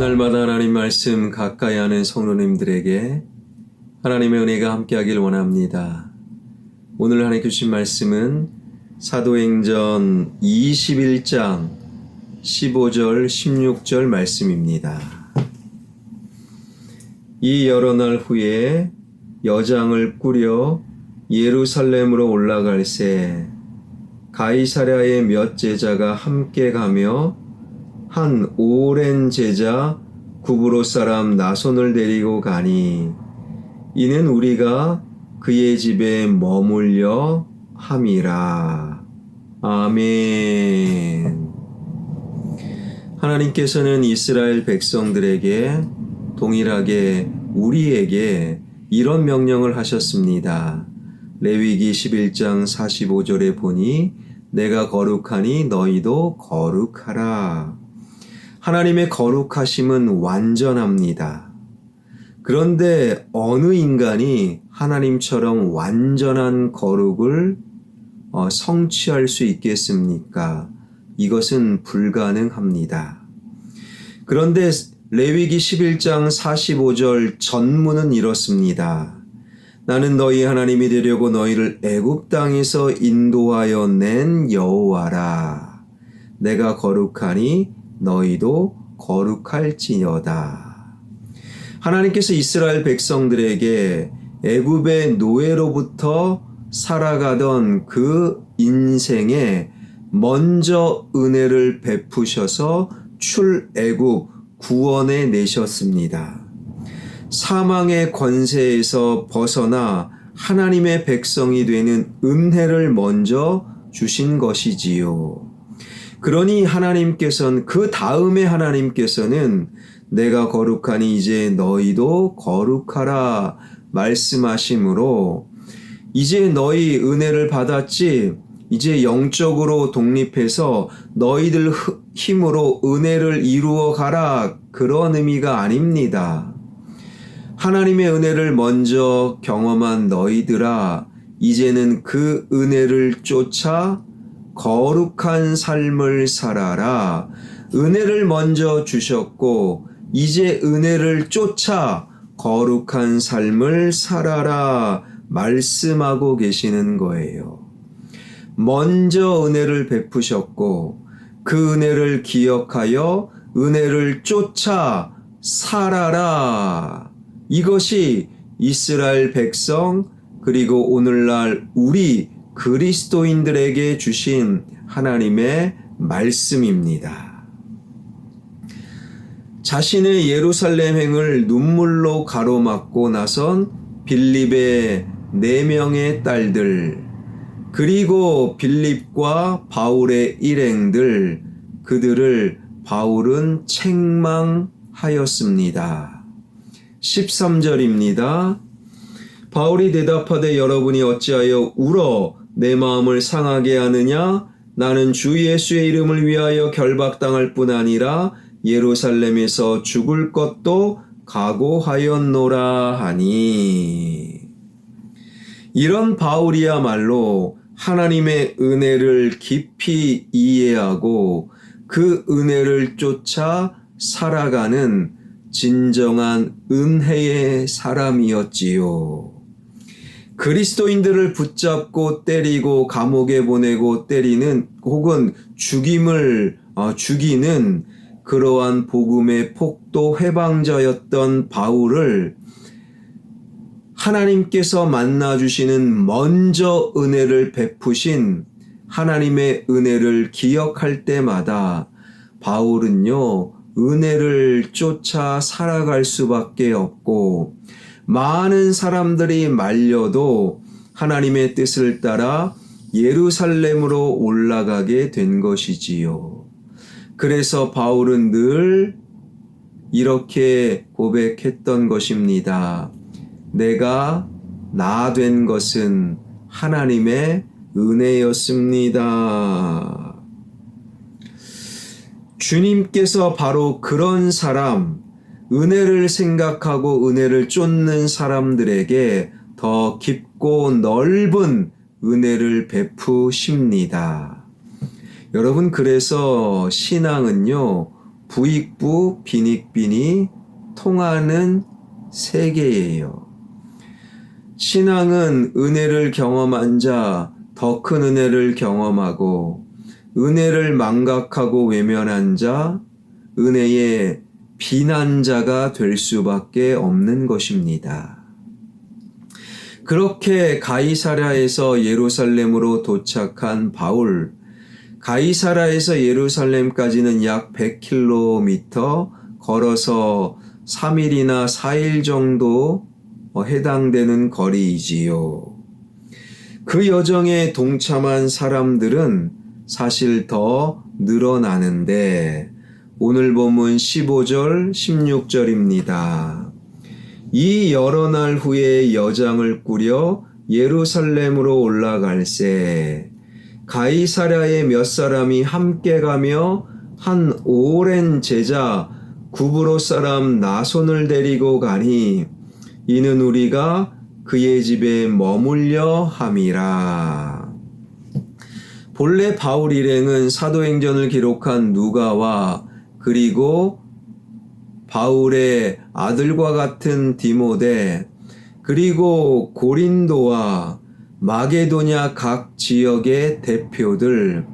날마다 하나님 말씀 가까이 하는 성도님들에게 하나님의 은혜가 함께하길 원합니다. 오늘 하나님 주신 말씀은 사도행전 21장 15절 16절 말씀입니다. 이 여러 날 후에 여장을 꾸려 예루살렘으로 올라갈새 가이사랴의 몇 제자가 함께 가며 한 오랜 제자 구브로 사람 나손을 데리고 가니 이는 우리가 그의 집에 머물려 함이라. 아멘. 하나님께서는 이스라엘 백성들에게 동일하게 우리에게 이런 명령을 하셨습니다. 레위기 11장 45절에 보니 내가 거룩하니 너희도 거룩하라. 하나님의 거룩하심은 완전합니다. 그런데 어느 인간이 하나님처럼 완전한 거룩을 성취할 수 있겠습니까? 이것은 불가능합니다. 그런데 레위기 11장 45절 전문은 이렇습니다. 나는 너희 하나님이 되려고 너희를 애굽 땅에서 인도하여 낸 여호와라. 내가 거룩하니 너희도 거룩할지어다. 하나님께서 이스라엘 백성들에게 애굽의 노예로부터 살아가던 그 인생에 먼저 은혜를 베푸셔서 출애굽 구원해 내셨습니다. 사망의 권세에서 벗어나 하나님의 백성이 되는 은혜를 먼저 주신 것이지요. 그러니 하나님께서는 그 다음에 하나님께서는 내가 거룩하니 이제 너희도 거룩하라 말씀하심으로 이제 너희 은혜를 받았지 이제 영적으로 독립해서 너희들 힘으로 은혜를 이루어 가라 그런 의미가 아닙니다. 하나님의 은혜를 먼저 경험한 너희들아 이제는 그 은혜를 쫓아 거룩한 삶을 살아라. 은혜를 먼저 주셨고 이제 은혜를 쫓아 거룩한 삶을 살아라 말씀하고 계시는 거예요. 먼저 은혜를 베푸셨고 그 은혜를 기억하여 은혜를 쫓아 살아라. 이것이 이스라엘 백성 그리고 오늘날 우리 그리스도인들에게 주신 하나님의 말씀입니다. 자신의 예루살렘행을 눈물로 가로막고 나선 빌립의 4명의 딸들 그리고 빌립과 바울의 일행들 그들을 바울은 책망하였습니다. 13절입니다. 바울이 대답하되 여러분이 어찌하여 울어 내 마음을 상하게 하느냐? 나는 주 예수의 이름을 위하여 결박당할 뿐 아니라 예루살렘에서 죽을 것도 각오하였노라 하니. 이런 바울이야말로 하나님의 은혜를 깊이 이해하고 그 은혜를 쫓아 살아가는 진정한 은혜의 사람이었지요. 그리스도인들을 붙잡고 때리고 감옥에 보내고 때리는 혹은 죽이는 그러한 복음의 폭도 회방자였던 바울을 하나님께서 만나주시는 먼저 은혜를 베푸신 하나님의 은혜를 기억할 때마다 바울은요 은혜를 쫓아 살아갈 수밖에 없고 많은 사람들이 말려도 하나님의 뜻을 따라 예루살렘으로 올라가게 된 것이지요. 그래서 바울은 늘 이렇게 고백했던 것입니다. 내가 나 된 것은 하나님의 은혜였습니다. 주님께서 바로 그런 사람, 은혜를 생각하고 은혜를 쫓는 사람들에게 더 깊고 넓은 은혜를 베푸십니다. 여러분, 그래서 신앙은요, 부익부 빈익빈이 통하는 세계예요. 신앙은 은혜를 경험한 자 더 큰 은혜를 경험하고 은혜를 망각하고 외면한 자 은혜의 비난자가 될 수밖에 없는 것입니다. 그렇게 가이사랴에서 예루살렘으로 도착한 바울, 가이사랴에서 예루살렘까지는 약 100km 걸어서 3일이나 4일 정도 해당되는 거리이지요. 그 여정에 동참한 사람들은 사실 더 늘어나는데 오늘 본문 15절, 16절입니다. 이 여러 날 후에 여장을 꾸려 예루살렘으로 올라갈새 가이사랴에 몇 사람이 함께 가며 한 오랜 제자 구브로 사람 나손을 데리고 가니 이는 우리가 그의 집에 머물려 함이라. 본래 바울 일행은 사도행전을 기록한 누가와 그리고 바울의 아들과 같은 디모데 그리고 고린도와 마게도냐 각 지역의 대표들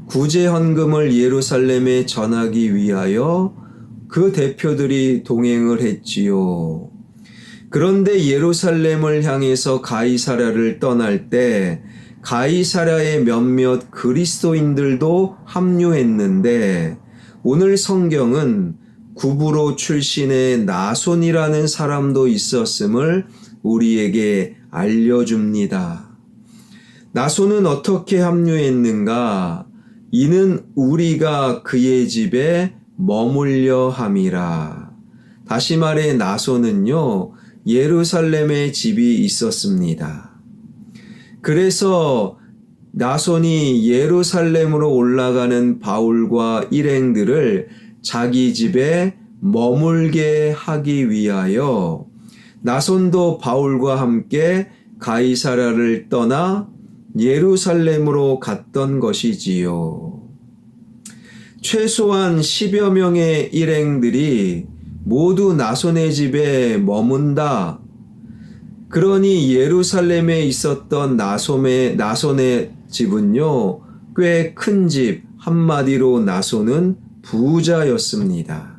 구제 헌금을 예루살렘에 전하기 위하여 그 대표들이 동행을 했지요. 그런데 예루살렘을 향해서 가이사랴를 떠날 때 가이사랴의 몇몇 그리스도인들도 합류했는데 오늘 성경은 구브로 출신의 나손이라는 사람도 있었음을 우리에게 알려줍니다. 나손은 어떻게 합류했는가? 이는 우리가 그의 집에 머물려 함이라. 다시 말해 나손은요, 예루살렘에 집이 있었습니다. 그래서 나손이 예루살렘으로 올라가는 바울과 일행들을 자기 집에 머물게 하기 위하여 나손도 바울과 함께 가이사랴를 떠나 예루살렘으로 갔던 것이지요. 최소한 10여 명의 일행들이 모두 나손의 집에 머문다. 그러니 예루살렘에 있었던 나손의 집은요, 꽤 큰 집, 한마디로 나손은 부자였습니다.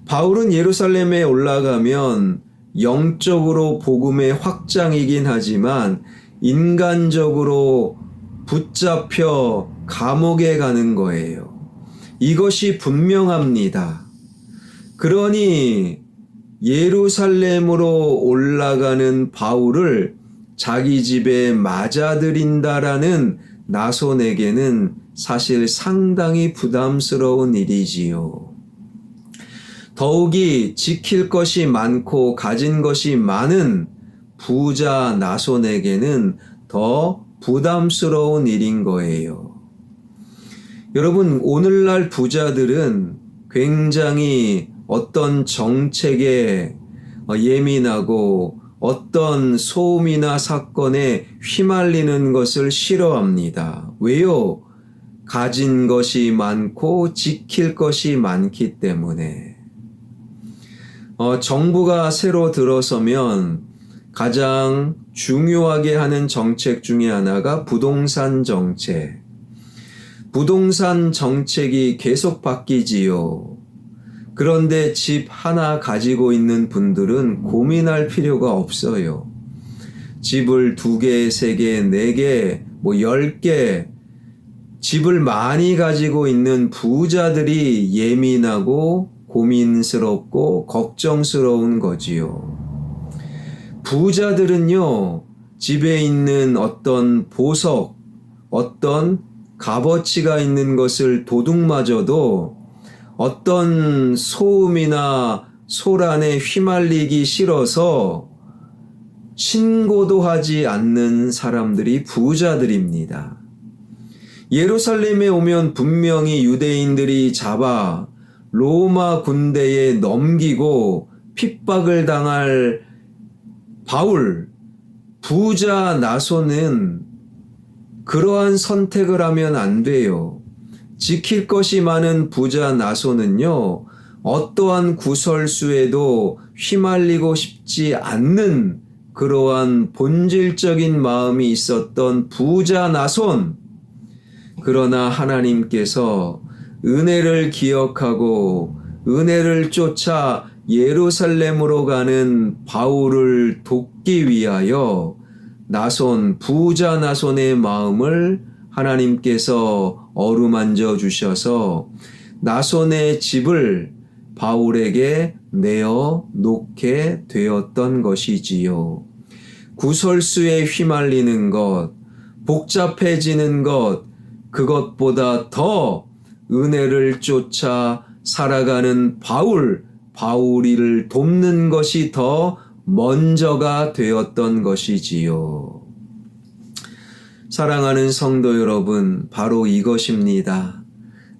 바울은 예루살렘에 올라가면 영적으로 복음의 확장이긴 하지만 인간적으로 붙잡혀 감옥에 가는 거예요. 이것이 분명합니다. 그러니 예루살렘으로 올라가는 바울을 자기 집에 맞아들인다라는 나손에게는 사실 상당히 부담스러운 일이지요. 더욱이 지킬 것이 많고 가진 것이 많은 부자 나손에게는 더 부담스러운 일인 거예요. 여러분, 오늘날 부자들은 굉장히 어떤 정책에 예민하고 어떤 소음이나 사건에 휘말리는 것을 싫어합니다. 왜요? 가진 것이 많고 지킬 것이 많기 때문에. 정부가 새로 들어서면 가장 중요하게 하는 정책 중에 하나가 부동산 정책. 부동산 정책이 계속 바뀌지요. 그런데 집 하나 가지고 있는 분들은 고민할 필요가 없어요. 집을 2개, 3개, 4개, 10개, 집을 많이 가지고 있는 부자들이 예민하고 고민스럽고 걱정스러운 거지요. 부자들은요, 집에 있는 어떤 보석, 어떤 값어치가 있는 것을 도둑마저도 어떤 소음이나 소란에 휘말리기 싫어서 신고도 하지 않는 사람들이 부자들입니다. 예루살렘에 오면 분명히 유대인들이 잡아 로마 군대에 넘기고 핍박을 당할 바울, 부자 나손은 그러한 선택을 하면 안 돼요. 지킬 것이 많은 부자 나손은요, 어떠한 구설수에도 휘말리고 싶지 않는 그러한 본질적인 마음이 있었던 부자 나손. 그러나 하나님께서 은혜를 기억하고 은혜를 쫓아 예루살렘으로 가는 바울을 돕기 위하여 나손, 부자 나손의 마음을 하나님께서 어루만져 주셔서 나손의 집을 바울에게 내어 놓게 되었던 것이지요. 구설수에 휘말리는 것, 복잡해지는 것, 그것보다 더 은혜를 쫓아 살아가는 바울이를 돕는 것이 더 먼저가 되었던 것이지요. 사랑하는 성도 여러분, 바로 이것입니다.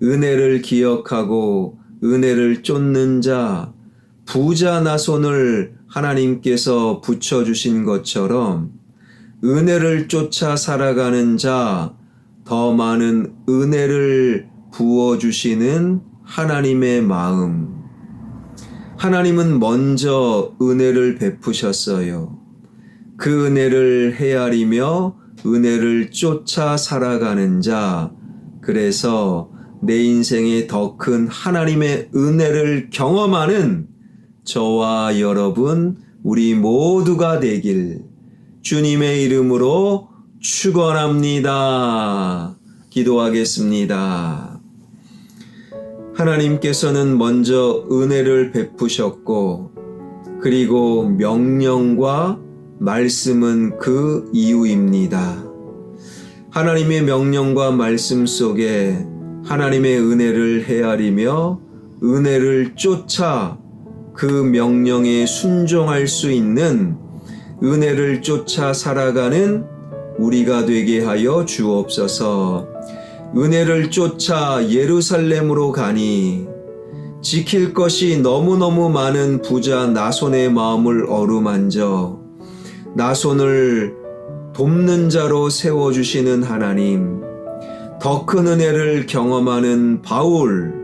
은혜를 기억하고 은혜를 쫓는 자, 부자 나손을 하나님께서 붙여주신 것처럼 은혜를 쫓아 살아가는 자, 더 많은 은혜를 부어주시는 하나님의 마음. 하나님은 먼저 은혜를 베푸셨어요. 그 은혜를 헤아리며 은혜를 쫓아 살아가는 자, 그래서 내 인생에 더 큰 하나님의 은혜를 경험하는 저와 여러분, 우리 모두가 되길 주님의 이름으로 축원합니다. 기도하겠습니다. 하나님께서는 먼저 은혜를 베푸셨고, 그리고 명령과 말씀은 그 이유입니다. 하나님의 명령과 말씀 속에 하나님의 은혜를 헤아리며 은혜를 쫓아 그 명령에 순종할 수 있는 은혜를 쫓아 살아가는 우리가 되게 하여 주옵소서. 은혜를 쫓아 예루살렘으로 가니 지킬 것이 너무너무 많은 부자 나손의 마음을 어루만져 나손을 돕는 자로 세워주시는 하나님, 더 큰 은혜를 경험하는 바울,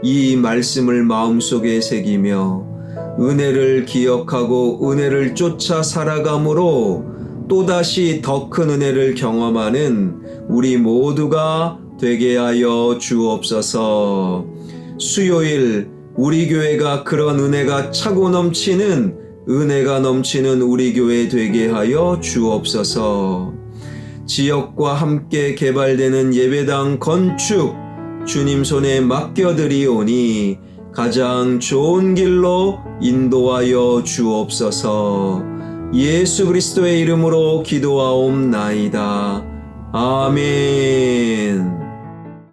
이 말씀을 마음속에 새기며 은혜를 기억하고 은혜를 쫓아 살아감으로 또다시 더 큰 은혜를 경험하는 우리 모두가 되게 하여 주옵소서. 수요일 우리 교회가 그런 은혜가 차고 넘치는, 은혜가 넘치는 우리 교회 되게 하여 주옵소서. 지역과 함께 개발되는 예배당 건축 주님 손에 맡겨드리오니 가장 좋은 길로 인도하여 주옵소서. 예수 그리스도의 이름으로 기도하옵나이다. 아멘.